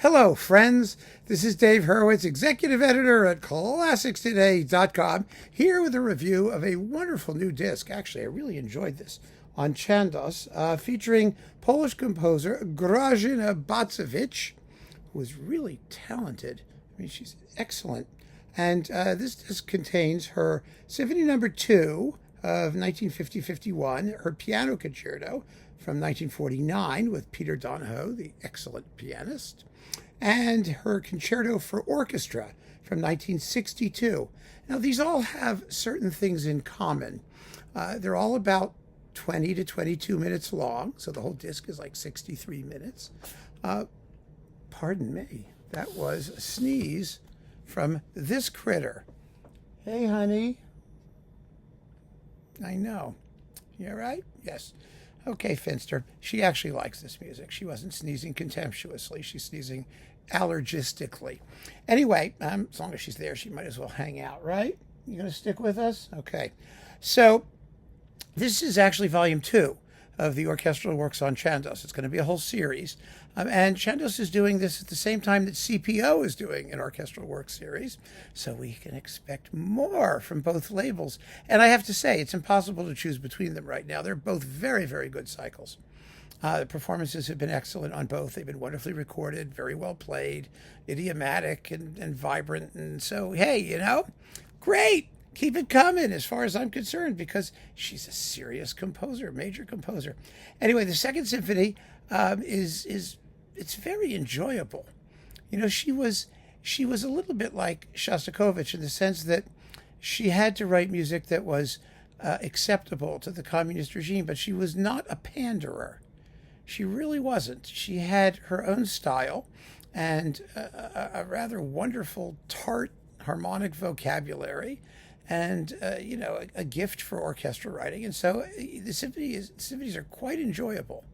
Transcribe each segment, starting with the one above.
Hello, friends. This is Dave Hurwitz, executive editor at ClassicsToday.com, here with a review of a wonderful new disc. Actually, I really enjoyed this on Chandos, featuring Polish composer Grażyna Bacewicz, who was really talented. I mean, she's excellent. And this disc contains her Symphony Number 2 of 1950-51, her piano concerto from 1949 with Peter Donahoe, the excellent pianist, and her Concerto for Orchestra from 1962. Now, these all have certain things in common. They're all about 20 to 22 minutes long, so the whole disc is like 63 minutes. Pardon me, that was a sneeze from this critter. Hey, honey. I know. You all right? Yes. Okay, Finster. She actually likes this music. She wasn't sneezing contemptuously. She's sneezing allergistically. Anyway, as long as she's there, she might as well hang out, right? You going to stick with us? Okay. So this is actually volume 2 of the orchestral works on Chandos. It's going to be a whole series. And Chandos is doing this at the same time that CPO is doing an orchestral works series. So we can expect more from both labels. And I have to say, it's impossible to choose between them right now. They're both very, very good cycles. The performances have been excellent on both. They've been wonderfully recorded, very well played, idiomatic and vibrant. And so, hey, great. Keep it coming as far as I'm concerned, because she's a serious composer, major composer. Anyway, the second symphony it's very enjoyable. She was a little bit like Shostakovich in the sense that she had to write music that was acceptable to the communist regime, but she was not a panderer. She really wasn't. She had her own style and a rather wonderful, tart harmonic vocabulary, and a gift for orchestral writing. And so the symphonies are quite enjoyable.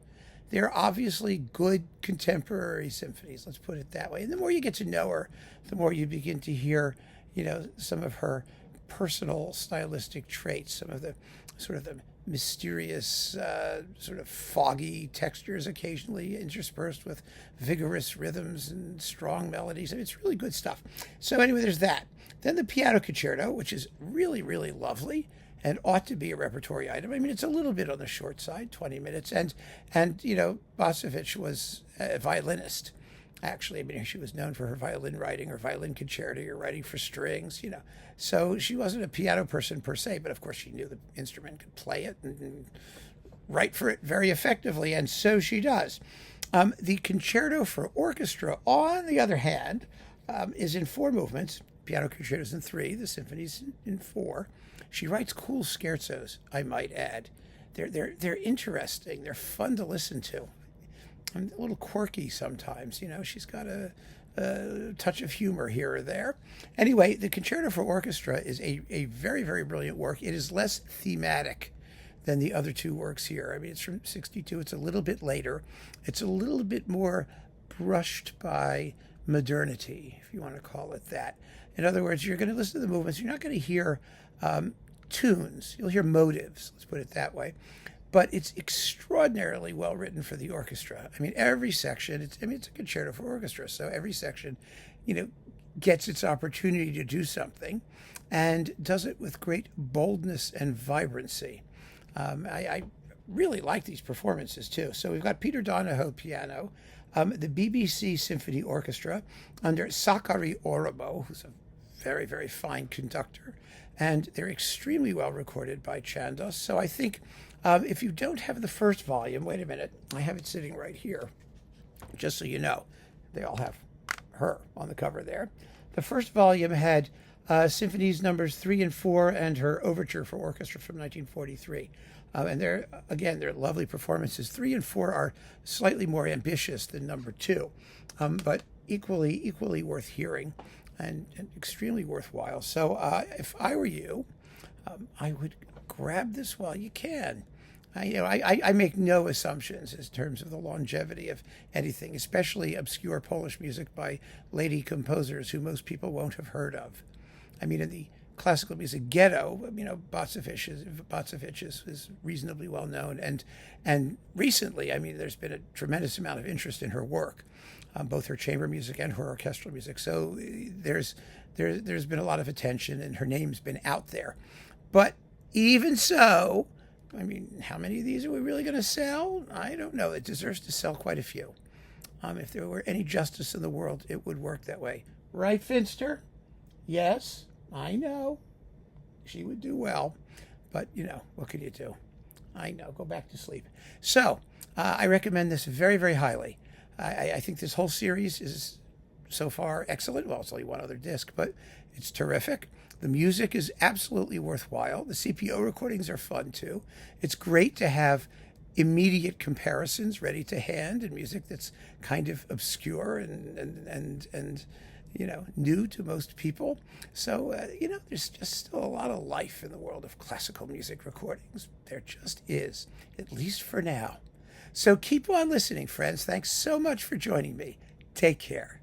They're obviously good contemporary symphonies, let's put it that way. And the more you get to know her, the more you begin to hear, some of her personal stylistic traits, some of the sort of the mysterious, sort of foggy textures occasionally interspersed with vigorous rhythms and strong melodies. I mean, it's really good stuff. So anyway, there's that. Then the piano concerto, which is really, really lovely and ought to be a repertory item. I mean, it's a little bit on the short side, 20 minutes. And Bacewicz was a violinist, actually. I mean, she was known for her violin writing or violin concerto or writing for strings, So she wasn't a piano person per se, but of course she knew the instrument, could play it and write for it very effectively, and so she does. The Concerto for Orchestra, on the other hand, is in 4 movements. Piano concertos in 3, the symphonies in 4. She writes cool scherzos, I might add. They're interesting. They're fun to listen to. I'm a little quirky sometimes, She's got a touch of humor here or there. Anyway, the Concerto for Orchestra is a very, very brilliant work. It is less thematic than the other 2 works here. I mean, it's from 62. It's a little bit later. It's a little bit more brushed by modernity, if you want to call it that. In other words, you're going to listen to the movements. You're not going to hear tunes. You'll hear motives, let's put it that way. But it's extraordinarily well written for the orchestra. I mean, every section, it's a concerto for orchestra, so every section, gets its opportunity to do something and does it with great boldness and vibrancy. I really like these performances, too. So we've got Peter Donahoe piano, the BBC Symphony Orchestra under Sakari Oramo, who's a very, very fine conductor, and they're extremely well recorded by Chandos. So I think if you don't have the first volume, wait a minute, I have it sitting right here, just so you know. They all have her on the cover there. The first volume had symphonies numbers 3 and 4 and her overture for orchestra from 1943. And they're lovely performances. 3 and 4 are slightly more ambitious than number 2, but equally worth hearing and extremely worthwhile. So if I were you, I would grab this while you can. I make no assumptions in terms of the longevity of anything, especially obscure Polish music by lady composers who most people won't have heard of. I mean, in the classical music ghetto, Bacewicz is reasonably well known, and recently, I mean, there's been a tremendous amount of interest in her work. both her chamber music and her orchestral music. So there's been a lot of attention, and her name's been out there. But even so, I mean, how many of these are we really going to sell? I don't know. It deserves to sell quite a few. If there were any justice in the world, it would work that way. Right, Finster? Yes, I know. She would do well. But, what can you do? I know. Go back to sleep. So, I recommend this very, very highly. I think this whole series is so far excellent. Well, it's only one other disc, but it's terrific. The music is absolutely worthwhile. The CPO recordings are fun, too. It's great to have immediate comparisons ready to hand and music that's kind of obscure and new to most people. So, there's just still a lot of life in the world of classical music recordings. There just is, at least for now. So keep on listening, friends. Thanks so much for joining me. Take care.